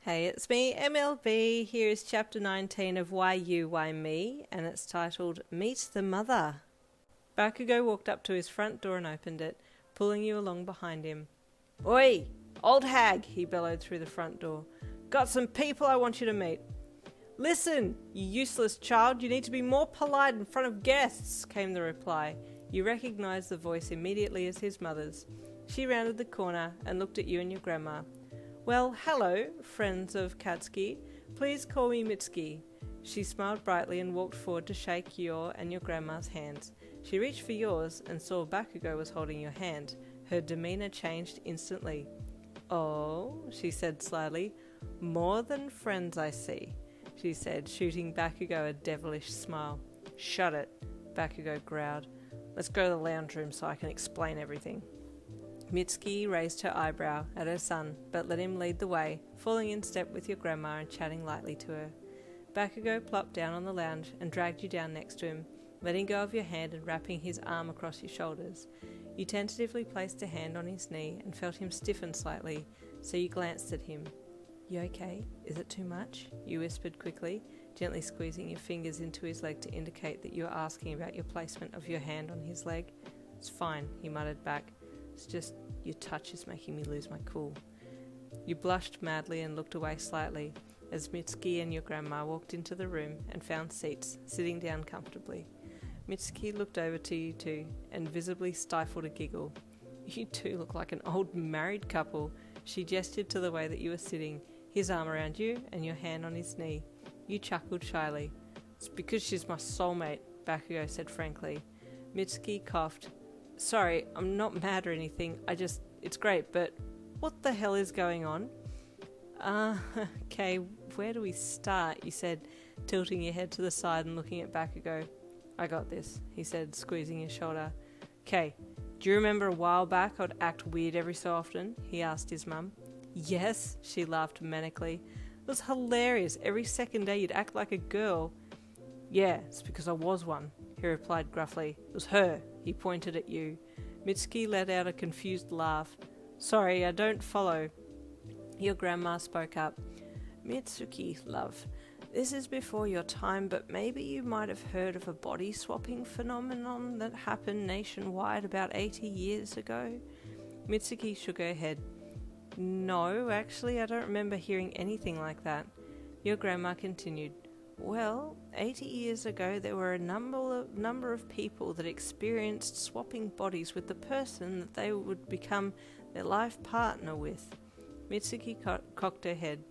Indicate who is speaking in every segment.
Speaker 1: Hey, it's me, MLB. Here is chapter 19 of Why You, Why Me, and it's titled Meet the Mother. Bakugou walked up to his front door and opened it, pulling you along behind him. Oi, old hag, he bellowed through the front door. Got some people I want you to meet. Listen, you useless child, you need to be more polite in front of guests, came the reply. You recognized the voice immediately as his mother's. She rounded the corner and looked at you and your grandma. Well, hello, friends of Katsuki. Please call me Mitsuki. She smiled brightly and walked forward to shake your and your grandma's hands. She reached for yours and saw Bakugou was holding your hand. Her demeanour changed instantly. Oh, she said slyly. More than friends, I see, she said, shooting Bakugou a devilish smile. Shut it, Bakugou growled. Let's go to the lounge room so I can explain everything. Mitsuki raised her eyebrow at her son, but let him lead the way, falling in step with your grandma and chatting lightly to her. Bakugou plopped down on the lounge and dragged you down next to him, letting go of your hand and wrapping his arm across your shoulders. You tentatively placed a hand on his knee and felt him stiffen slightly, so you glanced at him. You okay? Is it too much? You whispered quickly, gently squeezing your fingers into his leg to indicate that you were asking about your placement of your hand on his leg. It's fine, he muttered back. It's just your touch is making me lose my cool. You blushed madly and looked away slightly as Mitsuki and your grandma walked into the room and found seats, sitting down comfortably. Mitsuki looked over to you two and visibly stifled a giggle. You two look like an old married couple. She gestured to the way that you were sitting, his arm around you and your hand on his knee. You chuckled shyly. It's because she's my soulmate, Bakugou said frankly. Mitsuki coughed. Sorry, I'm not mad or anything. It's great, but what the hell is going on? Okay, where do we start? You said, tilting your head to the side and looking at Bakugou. I got this, he said, squeezing your shoulder. Okay, do you remember a while back I'd act weird every so often? He asked his mum. Yes, she laughed manically. It was hilarious. Every second day you'd act like a girl. Yeah, it's because I was one, he replied gruffly. It was her. He pointed at you. Mitsuki let out a confused laugh. Sorry, I don't follow. Your grandma spoke up. Mitsuki, love, this is before your time, but maybe you might have heard of a body-swapping phenomenon that happened nationwide about 80 years ago? Mitsuki shook her head. No, actually, I don't remember hearing anything like that. Your grandma continued. Well, 80 years ago there were a number of people that experienced swapping bodies with the person that they would become their life partner with. Mitsuki cocked her head.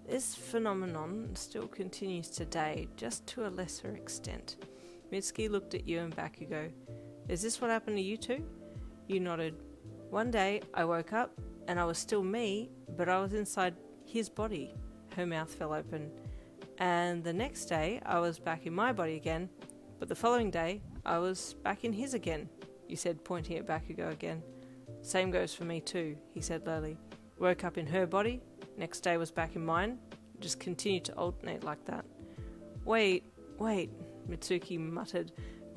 Speaker 1: This phenomenon still continues today, just to a lesser extent. Mitsuki looked at you and Bakugou. Is this what happened to you two? You nodded. One day I woke up and I was still me, but I was inside his body. Her mouth fell open. And the next day, I was back in my body again, but the following day, I was back in his again, you said, pointing at Bakugou again. Same goes for me too, he said lowly. Woke up in her body, next day was back in mine, just continued to alternate like that. Wait, Mitsuki muttered,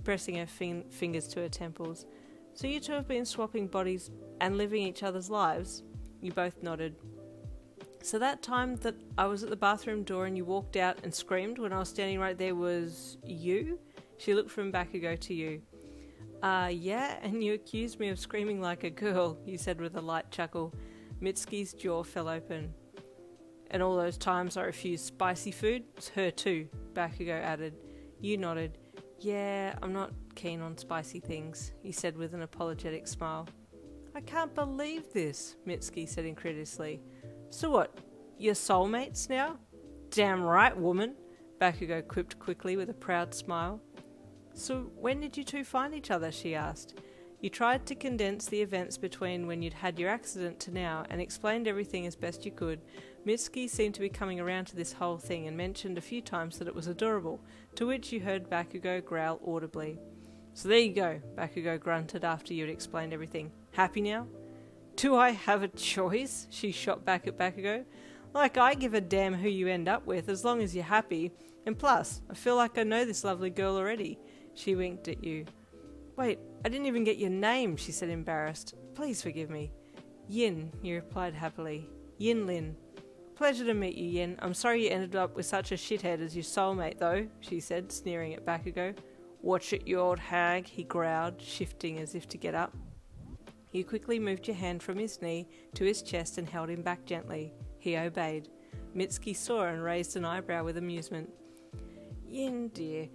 Speaker 1: pressing her fingers to her temples. So you two have been swapping bodies and living each other's lives? You both nodded. So that time that I was at the bathroom door and you walked out and screamed when I was standing right there was you? She looked from Bakugou to you. Yeah, and you accused me of screaming like a girl, you said with a light chuckle. Mitsuki's jaw fell open. And all those times I refused spicy food? It's her too, Bakugou added. You nodded. Yeah, I'm not keen on spicy things, you said with an apologetic smile. I can't believe this, Mitsuki said incredulously. So what, you're soulmates now? Damn right, woman, Bakugou quipped quickly with a proud smile. So when did you two find each other, she asked. You tried to condense the events between when you'd had your accident to now and explained everything as best you could. Mitsuki seemed to be coming around to this whole thing and mentioned a few times that it was adorable, to which you heard Bakugou growl audibly. So there you go, Bakugou grunted after you'd explained everything. Happy now? Do I have a choice? She shot back at Bakugou. Like I give a damn who you end up with as long as you're happy. And plus, I feel like I know this lovely girl already. She winked at you. Wait, I didn't even get your name, she said embarrassed. Please forgive me. Yin, you replied happily. Yin Lin. Pleasure to meet you, Yin. I'm sorry you ended up with such a shithead as your soulmate, though, she said, sneering at Bakugou. Watch it, you old hag, he growled, shifting as if to get up. You quickly moved your hand from his knee to his chest and held him back gently. He obeyed. Mitsuki saw and raised an eyebrow with amusement. Yin, dear,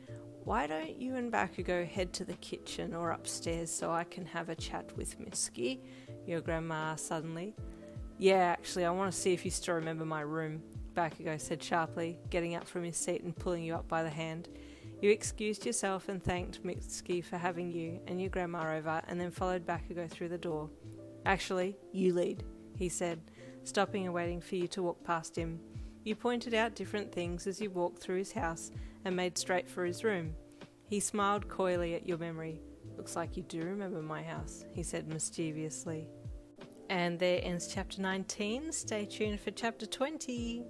Speaker 1: why don't you and Bakugou head to the kitchen or upstairs so I can have a chat with Mitsuki? Your grandma asked suddenly. Yeah, actually, I want to see if you still remember my room, Bakugou said sharply, getting up from his seat and pulling you up by the hand. You excused yourself and thanked Mitsuki for having you and your grandma over, and then followed Bakugou through the door. Actually, you lead, he said, stopping and waiting for you to walk past him. You pointed out different things as you walked through his house and made straight for his room. He smiled coyly at your memory. Looks like you do remember my house, he said mischievously. And there ends chapter 19. Stay tuned for chapter 20.